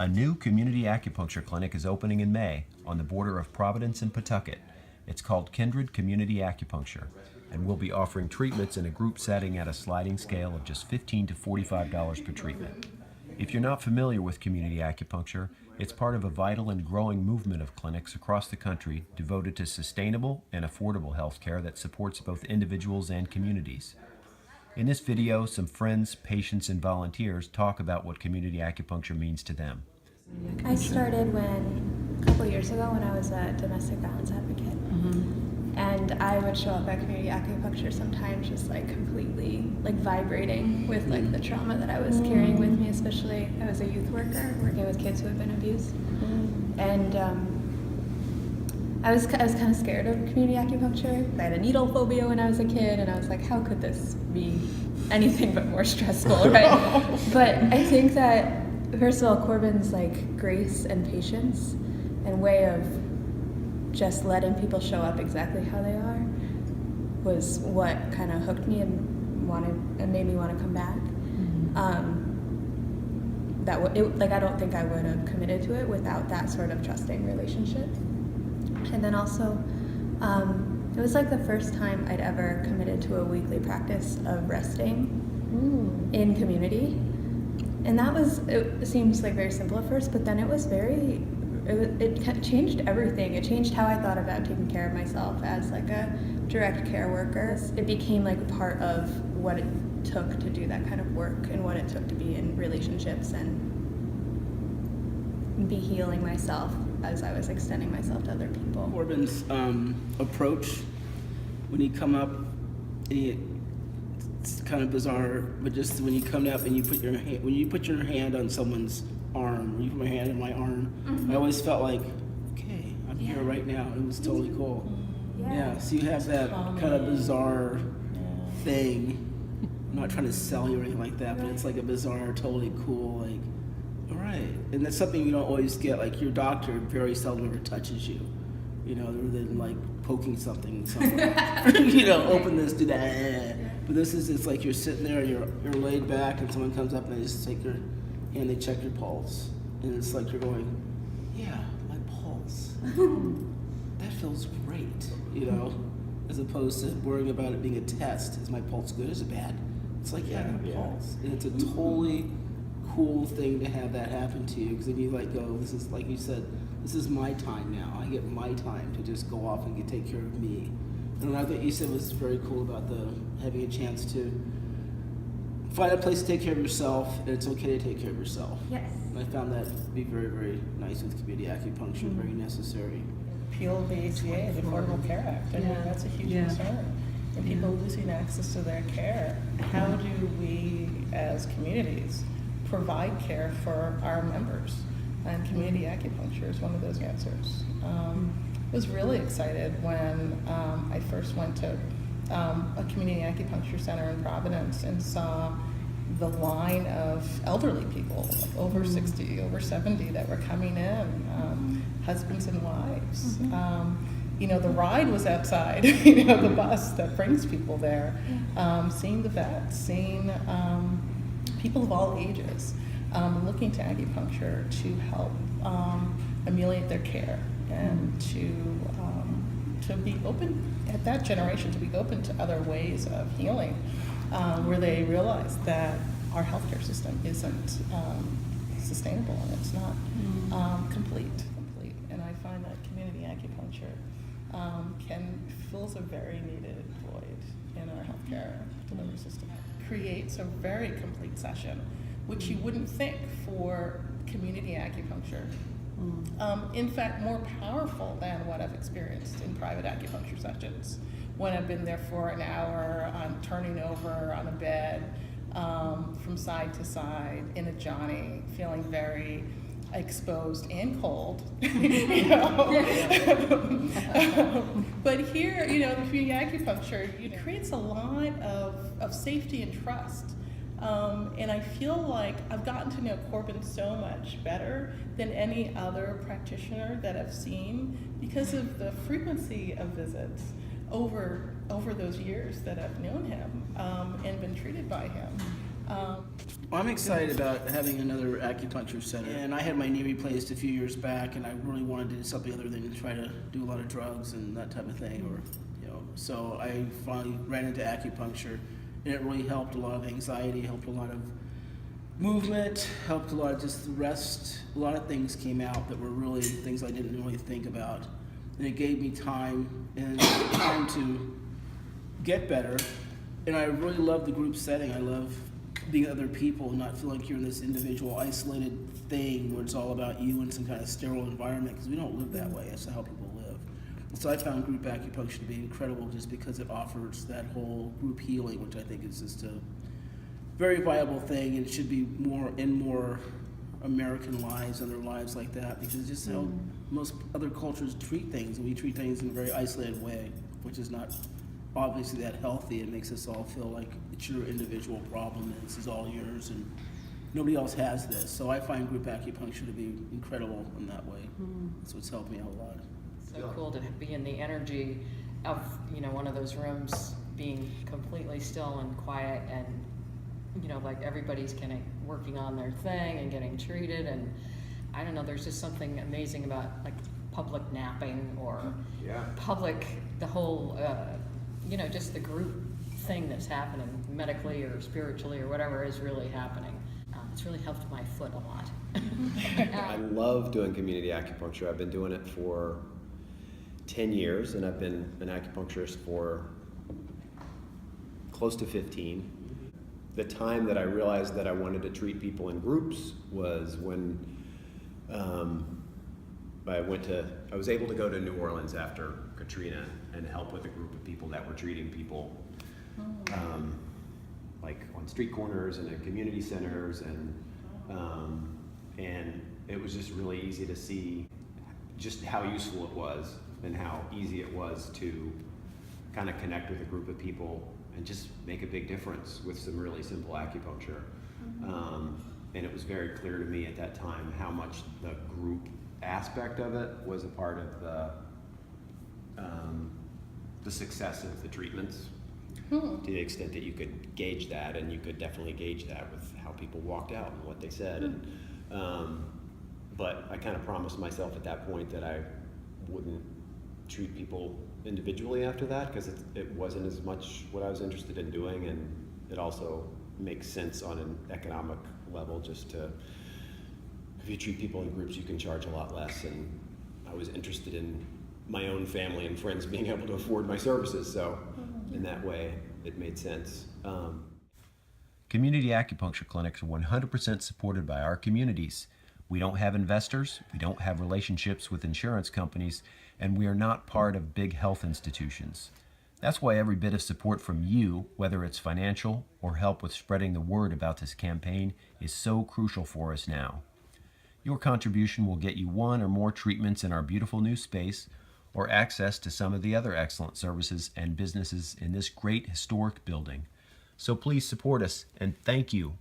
A new community acupuncture clinic is opening in May on the border of Providence and Pawtucket. It's called Kindred Community Acupuncture, and we'll be offering treatments in a group setting at a sliding scale of just $15 to $45 per treatment. If you're not familiar with community acupuncture, it's part of a vital and growing movement of clinics across the country devoted to sustainable and affordable health care that supports both individuals and communities. In this video, some friends, patients, and volunteers talk about what community acupuncture means to them. I started a couple years ago when I was a domestic violence advocate. And I would show up at community acupuncture sometimes just completely vibrating with the trauma that I was carrying with me, especially I was a youth worker working with kids who had been abused. And I was kind of scared of community acupuncture. I had a needle phobia when I was a kid, and I was like, how could this be anything but more stressful, right? But I think that, first of all, Corbin's grace and patience and way of just letting people show up exactly how they are was what kind of hooked me and made me want to come back. I don't think I would have committed to it without that sort of trusting relationship. And then also, it was the first time I'd ever committed to a weekly practice of resting in community. And it seems very simple at first, but then it was it changed everything. It changed how I thought about taking care of myself as a direct care worker. It became part of what it took to do that kind of work and what it took to be in relationships and be healing myself as I was extending myself to other people. Corbin's approach, when you come up, it's kind of bizarre, but just when you come up and you put your hand on someone's arm, or you put my hand on my arm, I always felt okay, I'm here right now. It was totally cool. Yeah, so you have that kind of bizarre thing. I'm not trying to sell you or anything like that, but it's a bizarre, totally cool, all right. And that's something you don't always get. Your doctor very seldom ever touches you, other than poking something somewhere. Open this, do that. But this is, it's you're sitting there, you're laid back, and someone comes up and they just take your hand, they check your pulse. And it's you're going, yeah, my pulse. That feels great, as opposed to worrying about it being a test. Is my pulse good? Is it bad? It's yeah, I got a pulse. And it's a totally cool thing to have that happen to you, because then you go, this is, like you said, this is my time now. I get my time to just go off and take care of me. And what I think you said was very cool about having a chance to find a place to take care of yourself, and it's okay to take care of yourself. Yes. And I found that to be very, very nice with community acupuncture, very necessary. Repeal the ACA, the Affordable Care Act. I mean, that's a huge concern. And people losing access to their care. How do we, as communities, provide care for our members? And community acupuncture is one of those answers. I was really excited when I first went to a community acupuncture center in Providence and saw the line of elderly people, over 60, over 70, that were coming in, husbands and wives. The ride was outside, the bus that brings people there, seeing the vets, seeing people of all ages, looking to acupuncture to help ameliorate their care and to be open, at that generation, to be open to other ways of healing, where they realize that our healthcare system isn't sustainable and it's not complete. And I find that community acupuncture fills a very needed void in our healthcare delivery system. Creates a very complete session, which you wouldn't think for community acupuncture. In fact, more powerful than what I've experienced in private acupuncture sessions. When I've been there for an hour, I'm turning over on a bed, from side to side in a Johnny, feeling very exposed and cold. But here, the community acupuncture, it creates a lot of safety and trust. And I feel like I've gotten to know Corbin so much better than any other practitioner that I've seen because of the frequency of visits over those years that I've known him and been treated by him. I'm excited about having another acupuncture center. And I had my knee replaced a few years back, and I really wanted to do something other than try to do a lot of drugs and that type of thing. Or, so I finally ran into acupuncture, and it really helped a lot of anxiety, helped a lot of movement, helped a lot of just the rest. A lot of things came out that were really things I didn't really think about, and it gave me time to get better. And I really love the group setting. I love being with other people and not feel like you're in this individual isolated thing where it's all about you in some kind of sterile environment, because we don't live that way. That's not how people live. So I found group acupuncture to be incredible just because it offers that whole group healing, which I think is just a very viable thing, and it should be more American lives and their lives like that, because it's just how most other cultures treat things, and we treat things in a very isolated way, which is not obviously that healthy. It makes us all feel like it's your individual problem and this is all yours and nobody else has this. So I find group acupuncture to be incredible in that way. That's what's helped me out a lot. So cool to be in the energy of, one of those rooms being completely still and quiet, and like everybody's kind of working on their thing and getting treated. And I don't know, there's just something amazing about like public napping or the whole just the group thing that's happening medically or spiritually or whatever is really happening. It's really helped my foot a lot. I love doing community acupuncture. I've been doing it for 10 years, and I've been an acupuncturist for close to 15. The time that I realized that I wanted to treat people in groups was when I was able to go to New Orleans after Katrina and help with a group of people that were treating people like on street corners and in community centers, and it was just really easy to see just how useful it was and how easy it was to kind of connect with a group of people and just make a big difference with some really simple acupuncture. And it was very clear to me at that time how much the group aspect of it was a part of the success of the treatments, to the extent that you could gauge that, and you could definitely gauge that with how people walked out and what they said. And but I kind of promised myself at that point that I wouldn't treat people individually after that, because it wasn't as much what I was interested in doing, and it also makes sense on an economic level. Just to, if you treat people in groups, you can charge a lot less, and I was interested in my own family and friends being able to afford my services, so in that way it made sense. Community acupuncture clinics are 100% supported by our communities. We don't have investors, we don't have relationships with insurance companies, and we are not part of big health institutions. That's why every bit of support from you, whether it's financial or help with spreading the word about this campaign, is so crucial for us now. Your contribution will get you one or more treatments in our beautiful new space, or access to some of the other excellent services and businesses in this great historic building. So please support us, and thank you